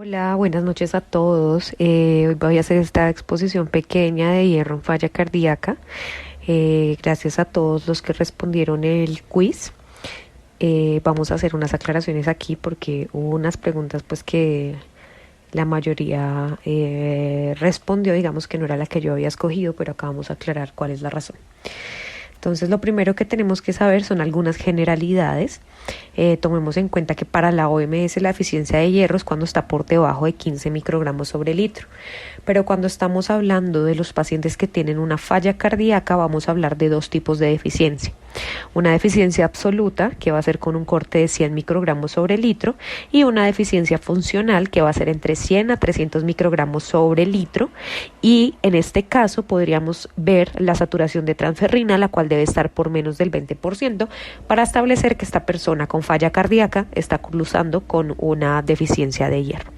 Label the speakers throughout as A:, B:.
A: Hola, buenas noches a todos. Hoy voy a hacer esta exposición pequeña de hierro en falla cardíaca. Gracias a todos los que respondieron el quiz. Vamos a hacer unas aclaraciones aquí porque hubo unas preguntas pues que la mayoría respondió, digamos que no era la que yo había escogido, pero acá vamos a aclarar cuál es la razón. Entonces, lo primero que tenemos que saber son algunas generalidades. Tomemos en cuenta que para la OMS la eficiencia de hierro es cuando está por debajo de 15 microgramos sobre litro. Pero cuando estamos hablando de los pacientes que tienen una falla cardíaca, vamos a hablar de dos tipos de deficiencia. Una deficiencia absoluta, que va a ser con un corte de 100 microgramos sobre litro, y una deficiencia funcional, que va a ser entre 100 a 300 microgramos sobre litro. Y en este caso podríamos ver la saturación de transferrina, la cual debe estar por menos del 20%, para establecer que esta persona con falla cardíaca está cruzando con una deficiencia de hierro.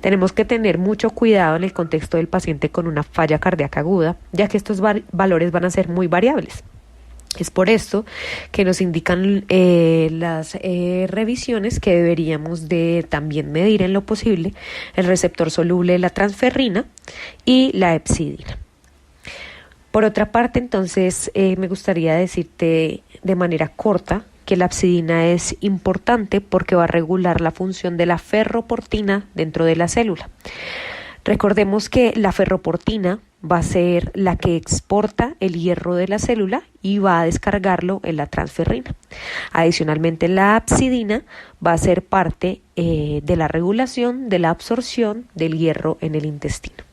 A: Tenemos que tener mucho cuidado en el contexto del paciente con una falla cardíaca aguda, ya que estos valores van a ser muy variables. Es por esto que nos indican las revisiones que deberíamos de también medir en lo posible el receptor soluble de la transferrina y la hepcidina. Por otra parte, entonces, me gustaría decirte de manera corta que la hepcidina es importante porque va a regular la función de la ferroportina dentro de la célula. Recordemos que la ferroportina va a ser la que exporta el hierro de la célula y va a descargarlo en la transferrina. Adicionalmente, la hepcidina va a ser parte de la regulación de la absorción del hierro en el intestino.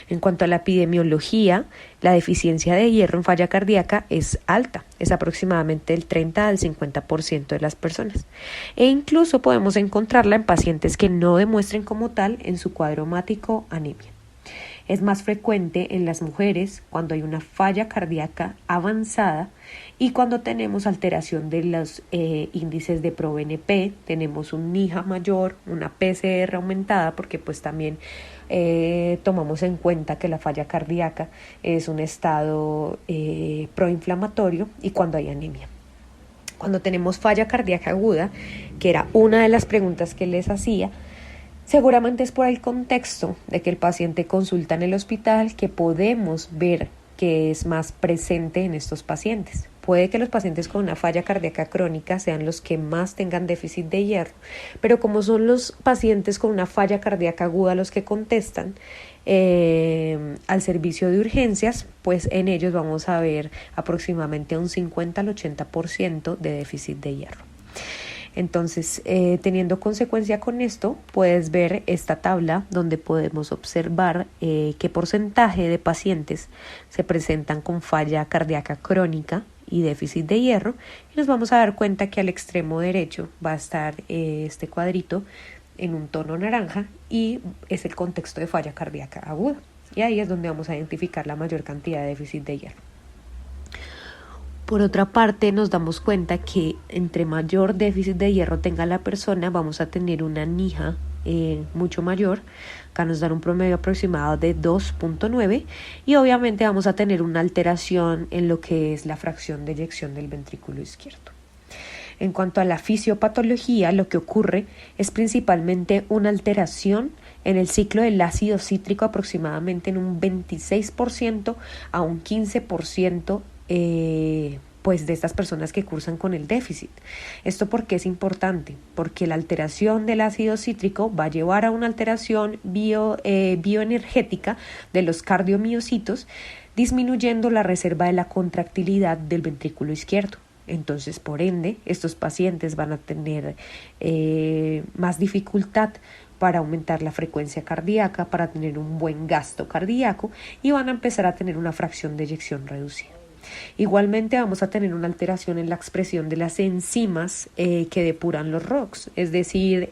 A: En cuanto a la epidemiología, la deficiencia de hierro en falla cardíaca es alta, es aproximadamente el 30 al 50% de las personas. E incluso podemos encontrarla en pacientes que no demuestren como tal en su cuadro hemático anemia. Es más frecuente en las mujeres cuando hay una falla cardíaca avanzada y cuando tenemos alteración de los índices de ProBNP, tenemos un NIHA mayor, una PCR aumentada, porque pues también tomamos en cuenta que la falla cardíaca es un estado proinflamatorio y cuando hay anemia. Cuando tenemos falla cardíaca aguda, que era una de las preguntas que les hacía, seguramente es por el contexto de que el paciente consulta en el hospital que podemos ver que es más presente en estos pacientes. Puede que los pacientes con una falla cardíaca crónica sean los que más tengan déficit de hierro, pero como son los pacientes con una falla cardíaca aguda los que contestan al servicio de urgencias, pues en ellos vamos a ver aproximadamente un 50 al 80% de déficit de hierro. Entonces, teniendo consecuencia con esto, puedes ver esta tabla donde podemos observar qué porcentaje de pacientes se presentan con falla cardíaca crónica y déficit de hierro, y nos vamos a dar cuenta que al extremo derecho va a estar este cuadrito en un tono naranja y es el contexto de falla cardíaca aguda, y ahí es donde vamos a identificar la mayor cantidad de déficit de hierro. Por otra parte, nos damos cuenta que entre mayor déficit de hierro tenga la persona, vamos a tener una NIHA mucho mayor. Acá nos dan un promedio aproximado de 2.9 y obviamente vamos a tener una alteración en lo que es la fracción de eyección del ventrículo izquierdo. En cuanto a la fisiopatología, lo que ocurre es principalmente una alteración en el ciclo del ácido cítrico, aproximadamente en un 26% a un 15% pues de estas personas que cursan con el déficit. ¿Esto por qué es importante? Porque la alteración del ácido cítrico va a llevar a una alteración bioenergética de los cardiomiocitos, disminuyendo la reserva de la contractilidad del ventrículo izquierdo. Entonces, por ende, estos pacientes van a tener más dificultad para aumentar la frecuencia cardíaca, para tener un buen gasto cardíaco y van a empezar a tener una fracción de eyección reducida. Igualmente vamos a tener una alteración en la expresión de las enzimas que depuran los ROX, es decir,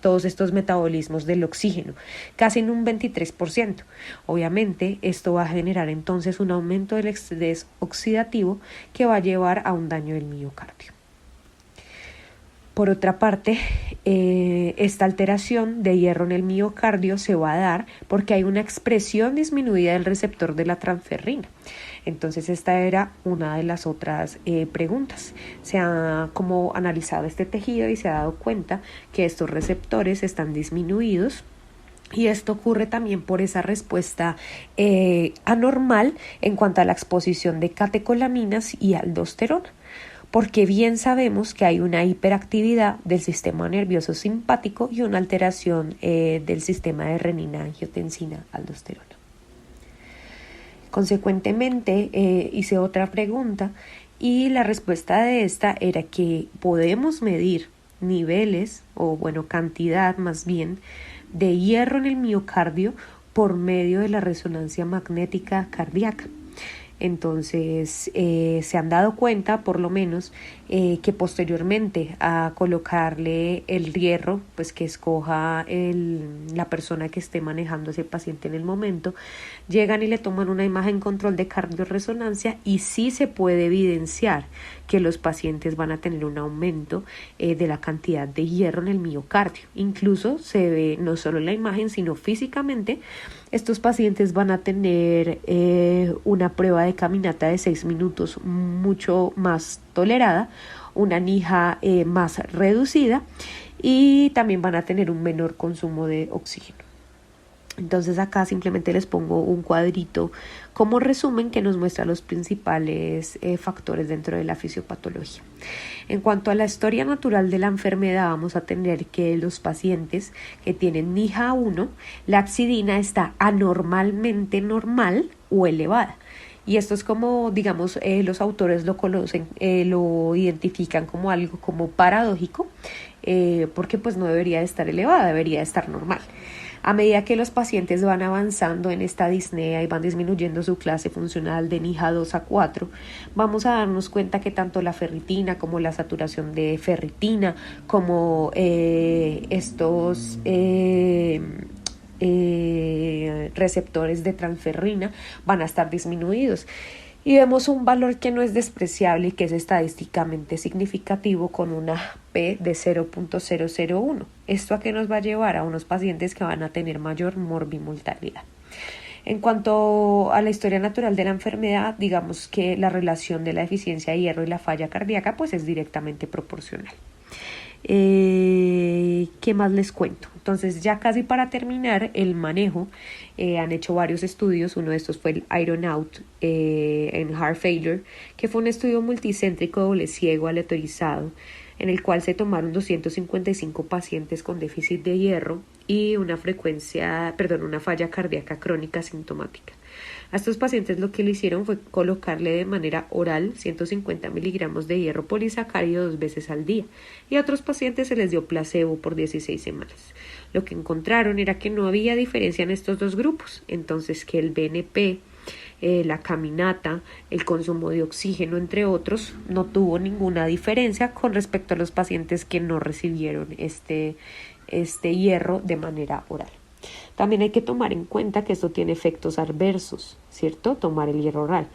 A: todos estos metabolismos del oxígeno, casi en un 23%. Obviamente esto va a generar entonces un aumento del estrés oxidativo que va a llevar a un daño del miocardio. Por otra parte, esta alteración de hierro en el miocardio se va a dar porque hay una expresión disminuida del receptor de la transferrina. Entonces esta era una de las otras preguntas. Se ha como analizado este tejido y se ha dado cuenta que estos receptores están disminuidos. Y esto ocurre también por esa respuesta anormal en cuanto a la exposición de catecolaminas y aldosterona, porque bien sabemos que hay una hiperactividad del sistema nervioso simpático y una alteración del sistema de renina, angiotensina, aldosterona. Consecuentemente, hice otra pregunta y la respuesta de esta era que podemos medir niveles, o bueno, cantidad más bien, de hierro en el miocardio por medio de la resonancia magnética cardíaca. Entonces se han dado cuenta por lo menos que posteriormente a colocarle el hierro, pues que escoja la persona que esté manejando a ese paciente en el momento, llegan y le toman una imagen control de cardiorresonancia y sí se puede evidenciar que los pacientes van a tener un aumento de la cantidad de hierro en el miocardio. Incluso se ve no solo en la imagen sino físicamente. Estos pacientes van a tener una prueba de caminata de 6 minutos mucho más tolerada, una NIHA más reducida y también van a tener un menor consumo de oxígeno. Entonces acá simplemente les pongo un cuadrito como resumen que nos muestra los principales factores dentro de la fisiopatología. En cuanto a la historia natural de la enfermedad, vamos a tener que los pacientes que tienen NIHA 1, la apsidina está anormalmente normal o elevada. Y esto es como, digamos, los autores lo conocen, lo identifican como algo como paradójico, porque pues no debería de estar elevada, debería de estar normal. A medida que los pacientes van avanzando en esta disnea y van disminuyendo su clase funcional de NIHA 2 a 4, vamos a darnos cuenta que tanto la ferritina como la saturación de ferritina, como estos receptores de transferrina van a estar disminuidos. Y vemos un valor que no es despreciable y que es estadísticamente significativo con una P de 0.001. ¿Esto a qué nos va a llevar? A unos pacientes que van a tener mayor morbimortalidad. En cuanto a la historia natural de la enfermedad, digamos que la relación de la deficiencia de hierro y la falla cardíaca pues es directamente proporcional. ¿Qué más les cuento? Entonces ya casi para terminar el manejo, han hecho varios estudios. Uno de estos fue el Ironaut en Heart Failure, que fue un estudio multicéntrico doble ciego aleatorizado en el cual se tomaron 255 pacientes con déficit de hierro y una falla cardíaca crónica sintomática. A estos pacientes lo que le hicieron fue colocarle de manera oral 150 miligramos de hierro polisacárido 2 veces al día y a otros pacientes se les dio placebo por 16 semanas. Lo que encontraron era que no había diferencia en estos dos grupos, entonces que el BNP, la caminata, el consumo de oxígeno, entre otros, no tuvo ninguna diferencia con respecto a los pacientes que no recibieron este hierro de manera oral. También hay que tomar en cuenta que esto tiene efectos adversos, ¿cierto? Tomar el hierro oral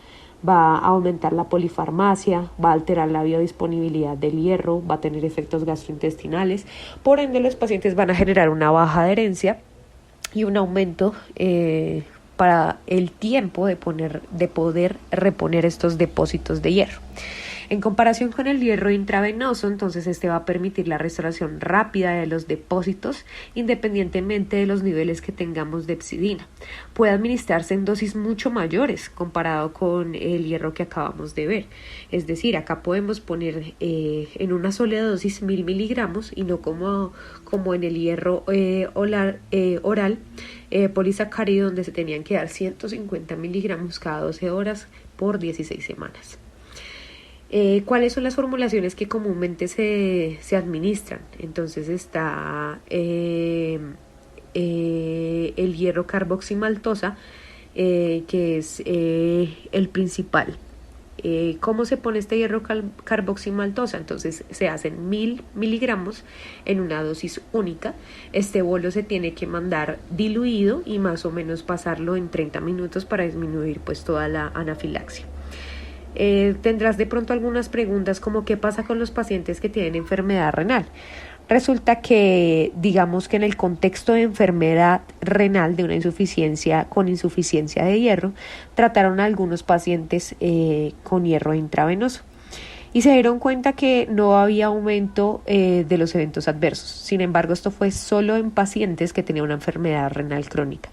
A: va a aumentar la polifarmacia, va a alterar la biodisponibilidad del hierro, va a tener efectos gastrointestinales, por ende los pacientes van a generar una baja adherencia y un aumento para el tiempo de poder reponer estos depósitos de hierro. En comparación con el hierro intravenoso, entonces este va a permitir la restauración rápida de los depósitos independientemente de los niveles que tengamos de epsidina. Puede administrarse en dosis mucho mayores comparado con el hierro que acabamos de ver. Es decir, acá podemos poner en una sola dosis 1000 miligramos y no como en el hierro oral polisacárido, donde se tenían que dar 150 miligramos cada 12 horas por 16 semanas. ¿Cuáles son las formulaciones que comúnmente se administran? Entonces está el hierro carboximaltosa, que es el principal. ¿Cómo se pone este hierro carboximaltosa? Entonces se hacen 1000 miligramos en una dosis única. Este bolo se tiene que mandar diluido y más o menos pasarlo en 30 minutos para disminuir pues toda la anafilaxia. Tendrás de pronto algunas preguntas como ¿qué pasa con los pacientes que tienen enfermedad renal? Resulta que, digamos que en el contexto de enfermedad renal, de una insuficiencia con insuficiencia de hierro, trataron a algunos pacientes con hierro intravenoso y se dieron cuenta que no había aumento de los eventos adversos. Sin embargo, esto fue solo en pacientes que tenían una enfermedad renal crónica.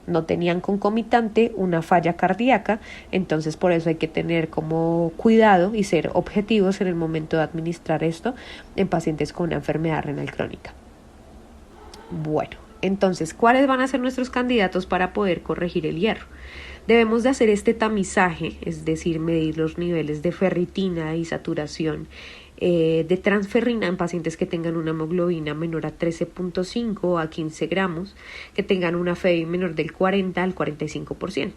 A: No tenían concomitante una falla cardíaca, entonces por eso hay que tener como cuidado y ser objetivos en el momento de administrar esto en pacientes con una enfermedad renal crónica. Bueno, entonces, ¿cuáles van a ser nuestros candidatos para poder corregir el hierro? Debemos de hacer este tamizaje, es decir, medir los niveles de ferritina y saturación de transferrina en pacientes que tengan una hemoglobina menor a 13.5 a 15 gramos, que tengan una FeB menor del 40 al 45%.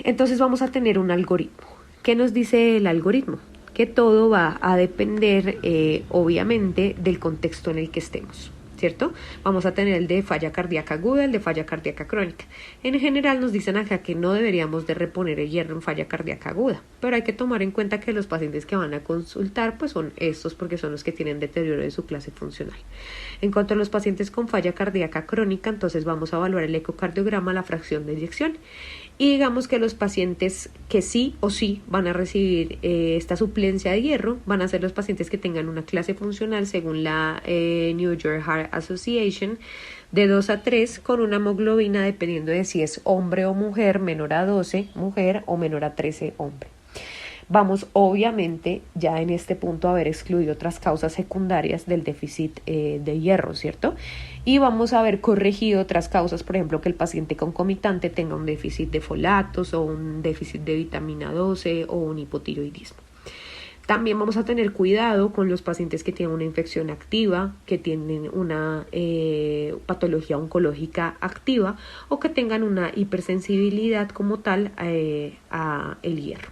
A: Entonces vamos a tener un algoritmo. ¿Qué nos dice el algoritmo? Que todo va a depender, obviamente, del contexto en el que estemos, ¿cierto? Vamos a tener el de falla cardíaca aguda, el de falla cardíaca crónica. En general nos dicen acá que no deberíamos de reponer el hierro en falla cardíaca aguda, pero hay que tomar en cuenta que los pacientes que van a consultar pues son estos porque son los que tienen deterioro de su clase funcional. En cuanto a los pacientes con falla cardíaca crónica, entonces vamos a evaluar el ecocardiograma, la fracción de eyección. Y digamos que los pacientes que sí o sí van a recibir esta suplencia de hierro van a ser los pacientes que tengan una clase funcional según la New York Heart Association de 2 a 3 con una hemoglobina dependiendo de si es hombre o mujer, menor a 12 mujer o menor a 13 hombre. Vamos obviamente ya en este punto a haber excluido otras causas secundarias del déficit de hierro, ¿cierto? Y vamos a haber corregido otras causas, por ejemplo, que el paciente concomitante tenga un déficit de folatos o un déficit de vitamina 12 o un hipotiroidismo. También vamos a tener cuidado con los pacientes que tienen una infección activa, que tienen una patología oncológica activa o que tengan una hipersensibilidad como tal a el hierro.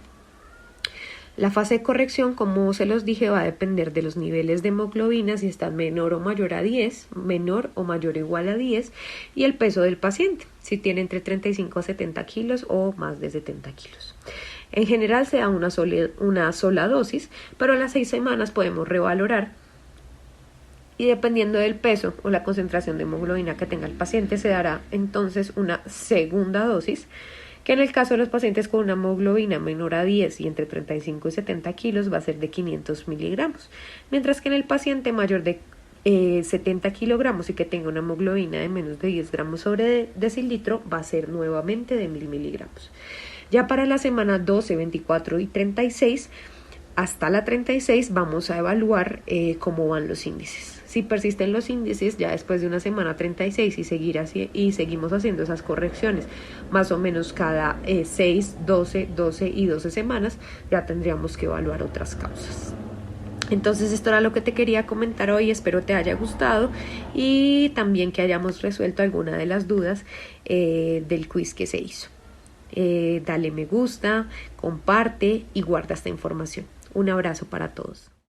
A: La fase de corrección, como se los dije, va a depender de los niveles de hemoglobina, si están menor o mayor a 10, menor o mayor o igual a 10, y el peso del paciente, si tiene entre 35 a 70 kilos o más de 70 kilos. En general se da una sola dosis, pero a las 6 semanas podemos revalorar y dependiendo del peso o la concentración de hemoglobina que tenga el paciente se dará entonces una segunda dosis, que en el caso de los pacientes con una hemoglobina menor a 10 y entre 35 y 70 kilos va a ser de 500 miligramos, mientras que en el paciente mayor de 70 kilogramos y que tenga una hemoglobina de menos de 10 gramos sobre decilitro va a ser nuevamente de 1000 miligramos. Ya para la semana 12, 24 y 36, hasta la 36 vamos a evaluar cómo van los índices. Si persisten los índices ya después de una semana 36 y seguimos haciendo esas correcciones más o menos cada 6, 12, 12 y 12 semanas, ya tendríamos que evaluar otras causas. Entonces esto era lo que te quería comentar hoy, espero te haya gustado y también que hayamos resuelto alguna de las dudas del quiz que se hizo. Dale me gusta, comparte y guarda esta información. Un abrazo para todos.